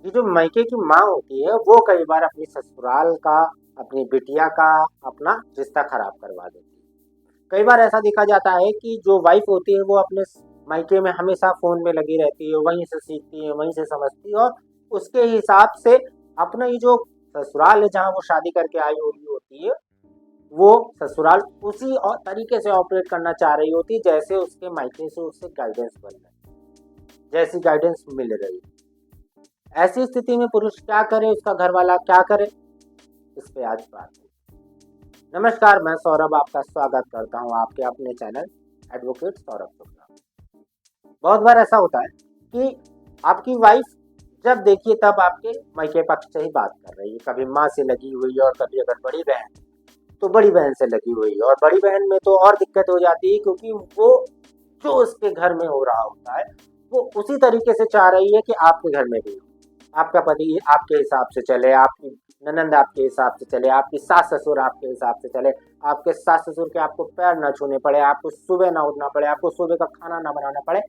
ये जो मायके की माँ होती है वो कई बार अपनी ससुराल का, अपनी बिटिया का अपना रिश्ता खराब करवा देती है। कई बार ऐसा देखा जाता है कि जो वाइफ होती है वो अपने मायके में हमेशा फ़ोन में लगी रहती है, वहीं से सीखती है, वहीं से समझती है और उसके हिसाब से अपना ये जो ससुराल है जहाँ वो शादी करके आई हुई होती है, वो ससुराल उसी तरीके से ऑपरेट करना चाह रही होती है जैसे उसके मायके से उसे गाइडेंस मिल रही है, जैसी गाइडेंस मिल रही है। ऐसी स्थिति में पुरुष क्या करे, उसका घर वाला क्या करे, इस पे आज बात है। नमस्कार, मैं सौरभ आपका स्वागत करता हूँ आपके अपने चैनल एडवोकेट सौरभ शुक्ला। बहुत बार ऐसा होता है कि आपकी वाइफ जब देखिए तब आपके मायके पक्ष से ही बात कर रही है, कभी माँ से लगी हुई है और कभी अगर बड़ी बहन तो बड़ी बहन से लगी हुई है। और बड़ी बहन में तो और दिक्कत हो जाती है क्योंकि वो जो उसके घर में हो रहा होता है वो उसी तरीके से चाह रही है कि आपके घर में भी हो। आपका पति आपके हिसाब से चले, आपकी ननंद आपके हिसाब से चले, आपकी सास ससुर आपके हिसाब से चले, आपके सास ससुर के आपको पैर ना छूने पड़े, आपको सुबह ना उठना पड़े, आपको सुबह का खाना ना बनाना पड़े।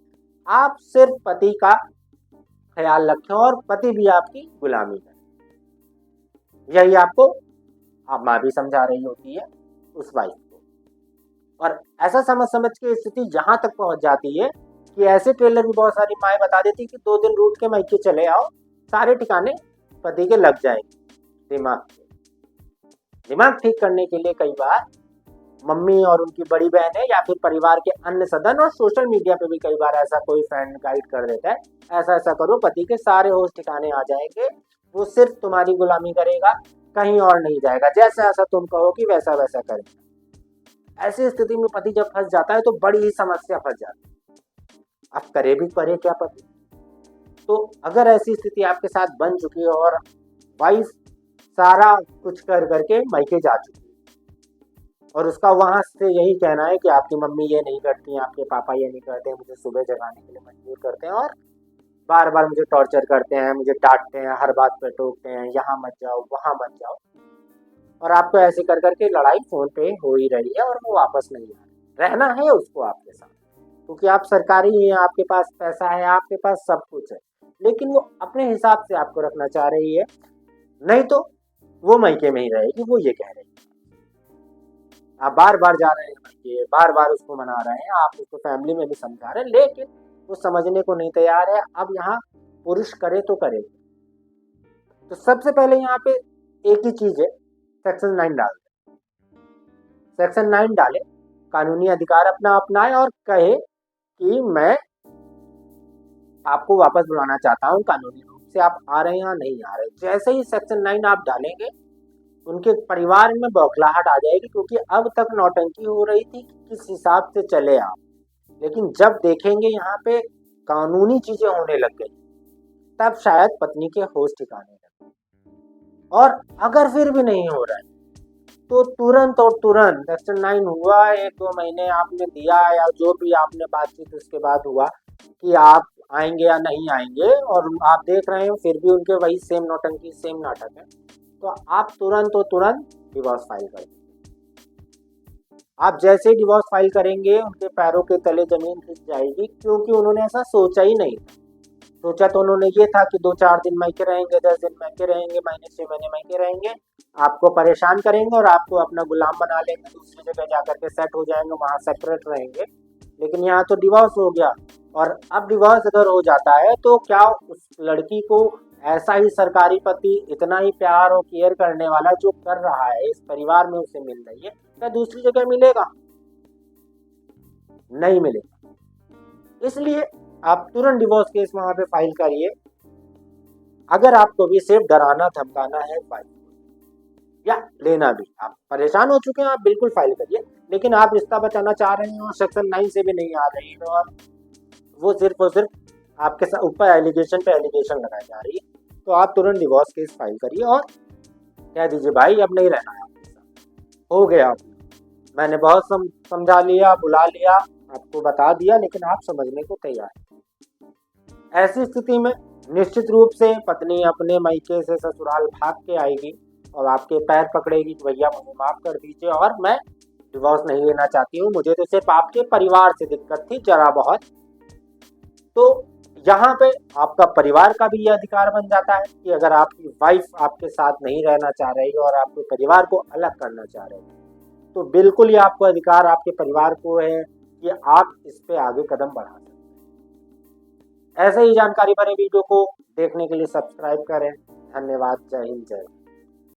आप सिर्फ पति का ख्याल रखें और पति भी आपकी गुलामी करे। यही आपको आप माँ भी समझा रही होती है उस वाइफ को। और ऐसा समझ समझ के स्थिति यहाँ तक पहुंच जाती है कि ऐसे टेलर भी बहुत सारी माएँ बता देती कि 2 दिन रूठ के मायके चले आओ, सारे ठिकाने पति के लग जाएंगे। दिमाग ठीक करने के लिए कई बार मम्मी और उनकी बड़ी बहन है या फिर परिवार के अन्य सदस्य और सोशल मीडिया पे भी कई बार ऐसा कोई फ्रेंड गाइड कर देता है, ऐसा ऐसा करो पति के सारे होश ठिकाने आ जाएंगे, वो सिर्फ तुम्हारी गुलामी करेगा, कहीं और नहीं जाएगा, जैसा ऐसा तुम कहोगी वैसा वैसा करेगा। ऐसी स्थिति में पति जब फंस जाता है तो बड़ी ही समस्या फंस जाती है। अब करे क्या पति? तो अगर ऐसी स्थिति आपके साथ बन चुकी है और वाइफ सारा कुछ कर करके मायके जा चुकी है और उसका वहां से यही कहना है कि आपकी मम्मी ये नहीं करती, आपके पापा ये नहीं करते, मुझे सुबह जगाने के लिए मजबूर करते हैं और बार बार मुझे टॉर्चर करते हैं, मुझे डांटते हैं, हर बात पे टोकते हैं, यहाँ मत जाओ वहां मत जाओ। और आपको ऐसे कर करके लड़ाई फोन पे हो ही रही है और वो वापस नहीं आ रही। रहना है उसको आपके साथ क्योंकि आप सरकारी हैं, आपके पास पैसा है, आपके पास सब कुछ है, लेकिन वो अपने हिसाब से आपको रखना चाह रही है। नहीं तो वो मायके में ही रहेगी, वो ये कह रही है। आप बार बार जा रहे हैं मायके, बार बार उसको मना रहे हैं, आप उसको फैमिली में भी समझा रहे हैं, लेकिन वो समझने को नहीं तैयार है। अब यहाँ पुरुष करे तो करे। तो सबसे पहले यहाँ पे एक ही चीज है, सेक्शन 9 डाल दें। सेक्शन 9 डाले, कानूनी अधिकार अपना अपनाए और कहे कि मैं आपको वापस बुलाना चाहता हूँ, कानूनी रूप से आप आ रहे हैं या नहीं आ रहे। जैसे ही सेक्शन 9 आप डालेंगे उनके परिवार में बौखलाहट आ जाएगी क्योंकि अब तक नौटंकी हो रही थी कि किस हिसाब से चले आप, लेकिन जब देखेंगे यहाँ पे कानूनी चीजें होने लग गई तब शायद पत्नी के होश ठिकाने लगे। और अगर फिर भी नहीं हो रहा है तो तुरंत और तुरंत सेक्शन 9 हुआ, 1-2 महीने आपने दिया या जो भी आपने बातचीत उसके बाद हुआ कि आप आएंगे या नहीं आएंगे और आप देख रहे हो फिर भी उनके वही सेम नौटंकी सेम नाटक है, तो आप तुरंत और तुरंत डिवोर्स फाइल कर देंगे। आप जैसे ही डिवोर्स फाइल करेंगे उनके पैरों के तले जमीन खिंच जाएगी क्योंकि उन्होंने ऐसा सोचा ही नहीं था। सोचा तो उन्होंने ये था कि 2-4 दिन मायके रहेंगे, 10 दिन मायके रहेंगे, महीने 6 महीने मायके रहेंगे, आपको परेशान करेंगे और आपको अपना गुलाम बना लेंगे, दूसरी जगह जाकर के सेट हो जाएंगे, वहां सेपरेट रहेंगे। लेकिन यहाँ तो डिवोर्स हो गया और अब डिवोर्स अगर हो जाता है तो क्या उस लड़की को ऐसा ही सरकारी पति इतना ही प्यार और केयर करने वाला जो कर रहा है इस परिवार में उसे मिल रही है, क्या दूसरी जगह मिलेगा? नहीं मिलेगा। इसलिए आप तुरंत डिवोर्स केस वहां पे फाइल करिए। अगर आपको भी सिर्फ डराना धमकाना है फाइल या लेना भी, आप परेशान हो चुके हैं, आप बिल्कुल फाइल करिए, लेकिन आप रिश्ता बचाना चाह रहे हैं और सेक्शन 9 से भी नहीं आ रही है और वो सिर्फ और सिर्फ आपके साथ ऊपर एलिगेशन पे एलिगेशन लगाई जा रही है, तो आप तुरंत डिवोर्स केस फाइल करिए और कह दीजिए भाई अब नहीं रहना है आपके साथ, हो गया, मैंने बहुत समझा लिया, बुला लिया, आपको बता दिया, लेकिन आप समझने को तैयार हैं। ऐसी स्थिति में निश्चित रूप से पत्नी अपने मायके से ससुराल भाग के आएगी और आपके पैर पकड़ेगी कि भैया मुझे माफ कर दीजिए और मैं डिवोर्स नहीं लेना चाहती हूँ, मुझे तो सिर्फ आपके परिवार से दिक्कत थी जरा बहुत। तो यहाँ पे आपका परिवार का भी ये अधिकार बन जाता है कि अगर आपकी वाइफ आपके साथ नहीं रहना चाह रही और आपके परिवार को अलग करना चाह रही है, तो बिल्कुल ये आपको अधिकार आपके परिवार को है कि आप इस पे आगे कदम बढ़ा सकते हैं। ऐसे ही जानकारी भरे वीडियो को देखने के लिए सब्सक्राइब करें। धन्यवाद। जय हिंद, जय भारत।